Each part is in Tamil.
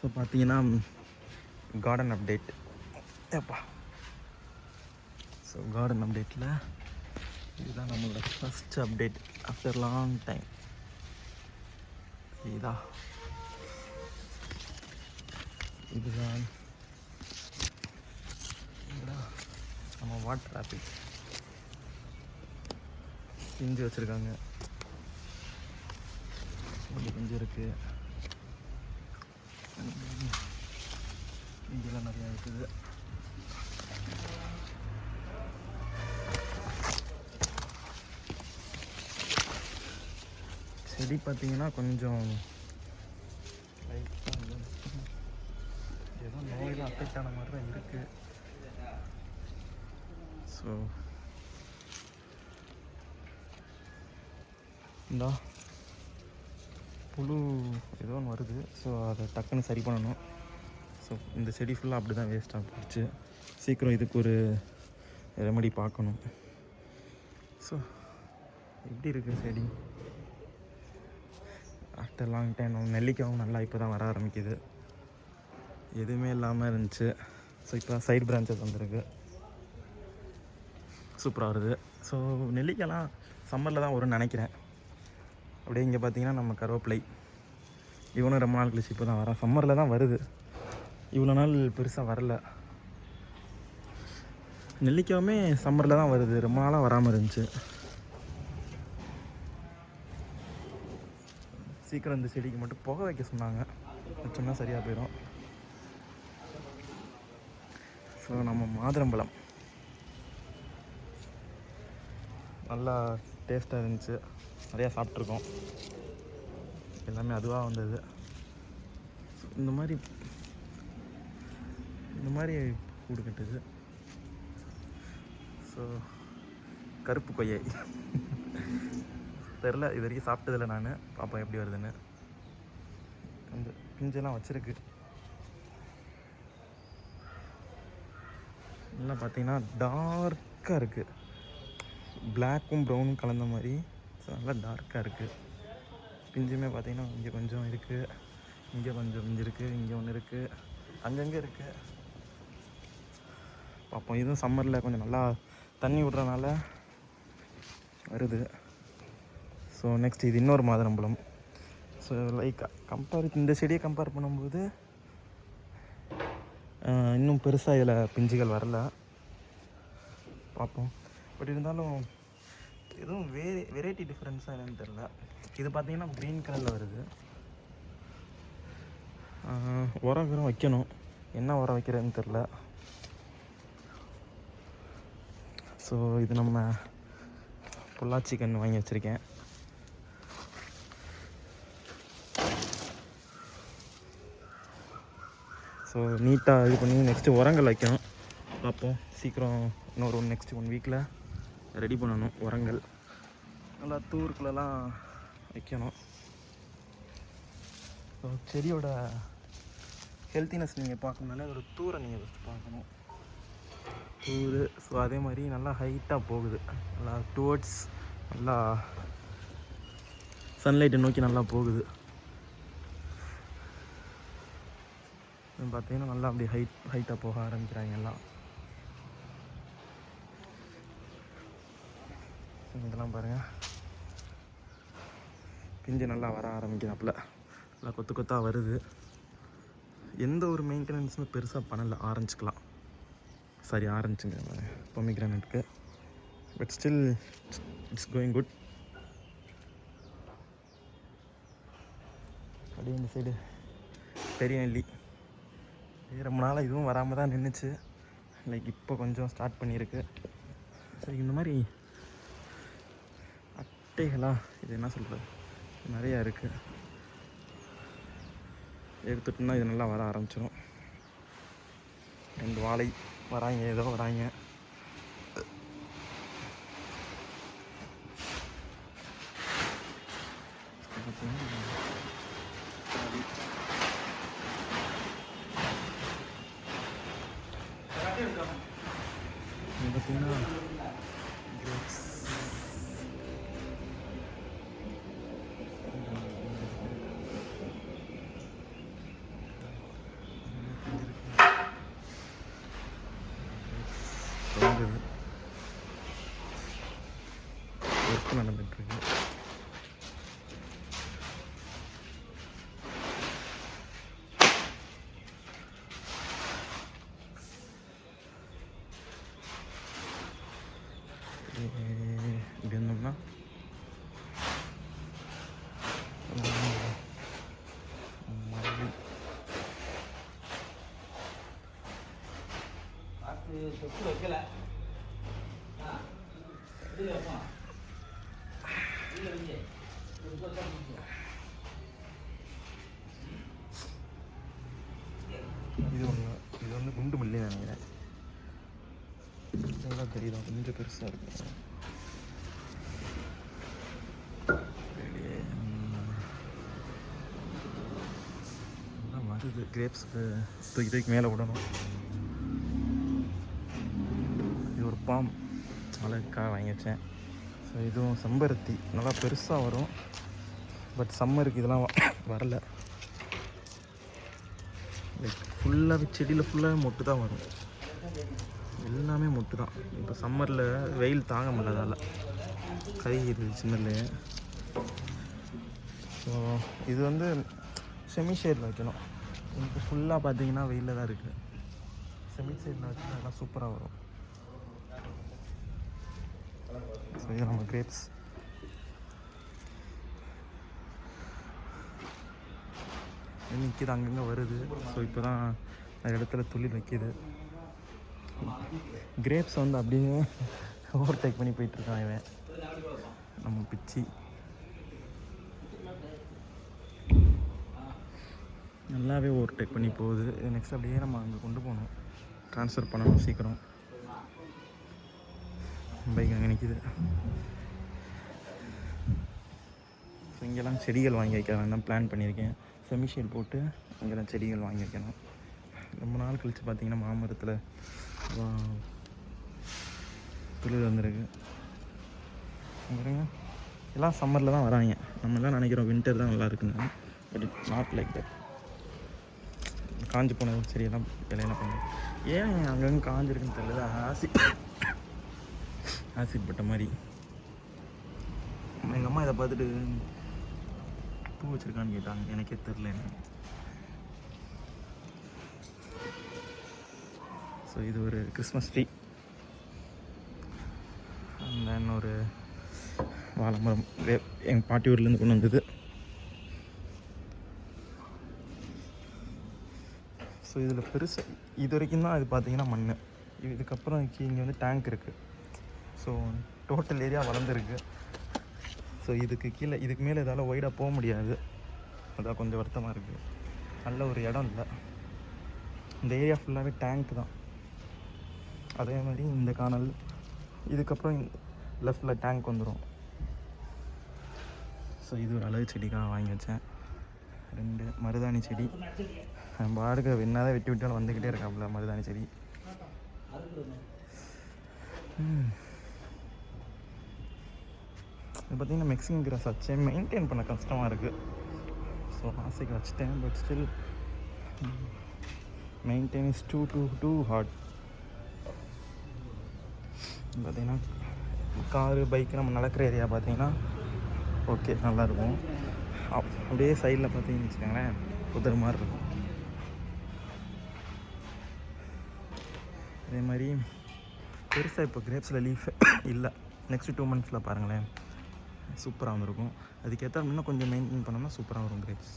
ஸோ பார்த்தீங்கன்னா கார்டன் அப்டேட் ஏப்பா. ஸோ கார்டன் அப்டேட்டில் இதுதான் நம்மளோட first update after long time. இதுதான் நம்ம வாட்டர் ஆப்பிள் பிஞ்சு வச்சுருக்காங்க. கொஞ்சம் பிஞ்சு இருக்குது, இங்கெல்லாம் நிறையா இருக்குது. செடி பார்த்தீங்கன்னா கொஞ்சம் லைட்டாக ஏதோ நோயெல்லாம் அஃபெக்ட் ஆன மாதிரி தான் இருக்குது. ஸோ இந்தா புழு ஏதோ ஒன்று வருது. ஸோ அதை டக்குன்னு சரி பண்ணணும். ஸோ இந்த செடி ஃபுல்லாக அப்படி தான் வேஸ்ட்டாக போயிடுச்சு. சீக்கிரம் இதுக்கு ஒரு ரெமெடி பார்க்கணும். ஸோ எப்படி இருக்குது செடி ஆஃப்டர் லாங் டைம். நெல்லிக்காவும் நல்லா இப்போ தான் வர ஆரம்பிக்குது. எதுவுமே இல்லாமல் இருந்துச்சு. ஸோ இப்போ சைடு பிரான்ச்சஸ் வந்துருக்கு, சூப்பராக வருது. ஸோ நெல்லிக்காய்லாம் சம்மரில் தான் வரும்னு நினைக்கிறேன். அப்படியே இங்கே பார்த்தீங்கன்னா நம்ம கருவேப்பிலை, இவனும் ரொம்ப நாள் கழிச்சு இப்போ தான் வரான். சம்மரில் தான் வருது, இவ்வளோ நாள் பெருசாக வரல. நெல்லிக்காயுமே சம்மரில் தான் வருது, ரொம்ப நாளாக வராமல் இருந்துச்சு. சீக்கிரம் இந்த செடிக்கு மட்டும் புகை வைக்க சொன்னாங்க, வச்சோம்னா சரியாக போயிடும். ஸோ நம்ம மாதுளம்பழம் நல்லா டேஸ்ட்டாக இருந்துச்சு, நிறையா சாப்பிட்ருக்கோம். எல்லாமே அதுவாக வந்தது. இந்த மாதிரி கூடு கட்டுது. ஸோ கருப்பு கொய்யை தெரில, இது வரைக்கும் சாப்பிட்டதில்லை நான். பாப்பா எப்படி வருதுன்னு. அந்த பிஞ்செல்லாம் வச்சுருக்கு. நல்லா பார்த்தீங்கன்னா டார்க்காக இருக்குது, பிளாக்கும் ப்ரௌனும் கலந்த மாதிரி. ஸோ நல்லா டார்க்காக இருக்குது. பிஞ்சுமே பார்த்தீங்கன்னா இங்கே கொஞ்சம் இருக்குது, இங்கே கொஞ்சம் பிஞ்சு இருக்குது, இங்கே ஒன்று இருக்குது, அங்கங்கே இருக்குது. பார்ப்போம். இதுவும் சம்மரில் கொஞ்சம் நல்லா தண்ணி விட்றதுனால வருது. ஸோ நெக்ஸ்ட் இது இன்னொரு மாதுளம்பழம். ஸோ லைக் இந்த செடியை கம்பேர் பண்ணும்போது இன்னும் பெருசாக இதில் பிஞ்சுகள் வரல. பார்ப்போம். பட் இருந்தாலும் எதுவும் வெரைட்டி டிஃப்ரென்ஸாக என்னன்னு தெரில. இது பார்த்தீங்கன்னா க்ரீன் கலரில் வருது. உரம் வைக்கணும், என்ன உரம் வைக்கிறதுன்னு தெரில. ஸோ இது நம்ம பொள்ளாச்சி கன்று வாங்கி வச்சுருக்கேன். ஸோ நீட்டாக இது பண்ணி நெக்ஸ்ட்டு உரங்கள் வைக்கணும். பார்ப்போம். சீக்கிரம் இன்னொரு நெக்ஸ்ட் 1 வீக்கில் ரெடி பண்ணணும் உரங்கள். நல்லா தூருக்குள்ளெல்லாம் வைக்கணும். ஸோ செடியோட ஹெல்த்தினஸ் நீங்கள் பார்க்கணுன்னாலே அதோட தூரை நீங்கள் ஃபஸ்ட்டு பார்க்கணும். தூர் ஸோ அதே மாதிரி நல்லா ஹைட்டாக போகுது, நல்லா டுவர்ட்ஸ் நல்லா சன்லைட்டை நோக்கி நல்லா போகுது. பார்த்தீங்கன்னா நல்லா அப்படி ஹைட்டாக போக ஆரம்பிக்கிறாங்க எல்லாம். இதெல்லாம் பாருங்கள், பிஞ்சு நல்லா வர ஆரம்பிக்கிறாப்புல, நல்லா கொத்து கொத்தாக வருது. எந்த ஒரு மெயின்டெனன்ஸுமே பெருசாக பண்ணலை ஆரஞ்சுக்கலாம். சாரி ஆரஞ்சுங்க பொமிக்ரானேட்க்கு. But still it's going good. அப்படியே இந்த சைடு பெரிய நெல்லி ரொம்ப நாளாக இதுவும் வராமல் தான் நின்றுச்சு. லைக் இப்போ கொஞ்சம் ஸ்டார்ட் பண்ணியிருக்கு. சரி இந்த மாதிரி அட்டைகளாக இது என்ன சொல்கிறது நிறையா இருக்குது. எடுத்துட்டோம்னா இது நல்லா வர ஆரம்பிச்சிடும். 2 வாழை வராங்க, ஏதோ வராங்க. பார்த்தீங்கன்னா இது வந்து குண்டு மல்லி நினைக்கிறேன். நல்லா தெரியுதா? கொஞ்சம் பெருசாக இருக்கு. வருது கிரேப்ஸுக்கு தூக்கி மேலே விடணும். இது ஒரு பாம் அழகாக வாங்கி வச்சேன். ஸோ இதுவும் செம்பருத்தி நல்லா பெருசாக வரும். பட் சம்மருக்கு இதெல்லாம் வரல. லைக் ஃபுல்லாகவே செடியில் ஃபுல்லாகவே மொட்டு தான் வரும். எல்லாமே மொட்டு தான். இப்போ சம்மரில் வெயில் தாங்க முடியல, கருகிடுது சின்னதுலேயே. ஸோ இது வந்து செமி ஷேடில் வைக்கணும். இப்போ ஃபுல்லாக பார்த்தீங்கன்னா வெயிலில் தான் இருக்குது. செமி ஷேடில் வச்சு நல்லா சூப்பராக வரும். ஸோ இது நம்ம கிரேப்ஸ். நிற்கிது, அங்கங்கே வருது. ஸோ இப்போ தான் அந்த இடத்துல துளிர் வைக்கிது. கிரேப்ஸ் வந்து அப்படியே ஓவர்டேக் பண்ணி போயிட்டுருக்கான் இவன் நம்ம பிச்சி. நல்லாவே ஓவர்டேக் பண்ணி போகுது. நெக்ஸ்ட் அப்படியே நம்ம அங்கே கொண்டு போகணும், ட்ரான்ஸ்ஃபர் பண்ணணும் சீக்கிரம். பைக் அங்கே நிற்கிது. ஸோ இங்கெல்லாம் செடிகள் வாங்கி வைக்கலாம் தான் பிளான் பண்ணியிருக்கேன். செமிஷேட் போட்டு இங்கெல்லாம் செடிகள் வாங்கி வைக்கணும். ரொம்ப நாள் கழித்து பார்த்திங்கன்னா மாமரத்தில் துளிர் வந்துருக்கு. பாருங்க, எல்லாம் சம்மரில் தான் வராங்க. நம்ம எல்லாம் நினைக்கிறோம் வின்டர் தான் நல்லா இருக்குன்னு. But it not like that. காஞ்சி போனது செடியெல்லாம் விலையெல்லாம் பண்ணு. ஏன் அங்கங்கே காஞ்சிருக்குன்னு தெரியல. ஆசிட் பட்ட மாதிரி. எங்கள் அம்மா இதை பார்த்துட்டு பூ வச்சுருக்கான்னு கேட்டாங்க. எனக்கே தெரில என்ன. ஸோ இது ஒரு கிறிஸ்மஸ் ட்ரீ. அண்ட் தென் ஒரு வாழை மரம் எங்கள் பாட்டி ஊர்லேருந்து கொண்டு வந்தது. ஸோ இதில் பெருசு இது வரைக்கும் தான் இது பார்த்தீங்கன்னா மண். இதுக்கப்புறம் இங்கே வந்து டேங்க் இருக்குது. ஸோ டோட்டல் ஏரியா வளர்ந்துருக்கு. ஸோ இதுக்கு கீழே இதுக்கு மேலே இதால் ஒய்டாக போக முடியாது. அதான் கொஞ்சம் வருத்தமாக இருக்குது. நல்ல ஒரு இடம் இல்லை. இந்த ஏரியா ஃபுல்லாகவே டேங்க் தான். அதே மாதிரி இந்த கானல் இதுக்கப்புறம் லெஃப்டில் டேங்க் வந்துடும். ஸோ இது ஒரு அழகு செடிக்காக வாங்கி வச்சேன். 2 மருதாணி செடி. பாடுக்க என்னதான் வெட்டி விட்டாலும் வந்துக்கிட்டே இருக்காப்புல மருதாணி செடி. இது பார்த்திங்கன்னா மெக்சிகன் கிராஸ் வச்சு மெயின்டைன் பண்ண கஷ்டமாக இருக்குது. ஸோ ஆசைக்கு வச்சுட்டேன். But still maintain is too hard. பார்த்திங்கன்னா காரு பைக்கு நம்ம நடக்கிற ஏரியா பார்த்திங்கன்னா ஓகே நல்லாயிருக்கும். அப்படியே சைடில் பார்த்தீங்கன்னு வச்சுக்கோங்களேன் குதிரை மாதிரி இருக்கும். அதே மாதிரி பெருசாக இப்போ கிரேப்ஸில் லீஃப் இல்லை. நெக்ஸ்ட்டு 2 monthஸில் பாருங்களேன் சூப்பராக வந்துருக்கும். அதுக்கேற்ற இன்னும் கொஞ்சம் மெயின்டைன் பண்ணோம்னா சூப்பராக வரும் கிரேப்ஸ்.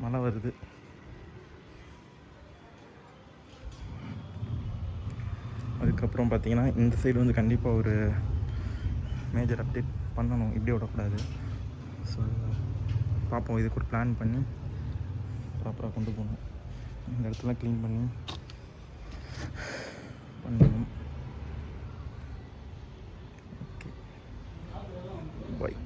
மழை வருது. அதுக்கப்புறம் பார்த்தீங்கன்னா இந்த சைடு வந்து கண்டிப்பாக ஒரு மேஜர் அப்டேட் பண்ணணும். இப்படி விடக்கூடாது. ஸோ பார்ப்போம். இதுக்கு ஒரு பிளான் பண்ணி ப்ராப்பராக கொண்டு போகணும். இந்த இடத்துல க்ளீன் பண்ணி பண்ணணும்.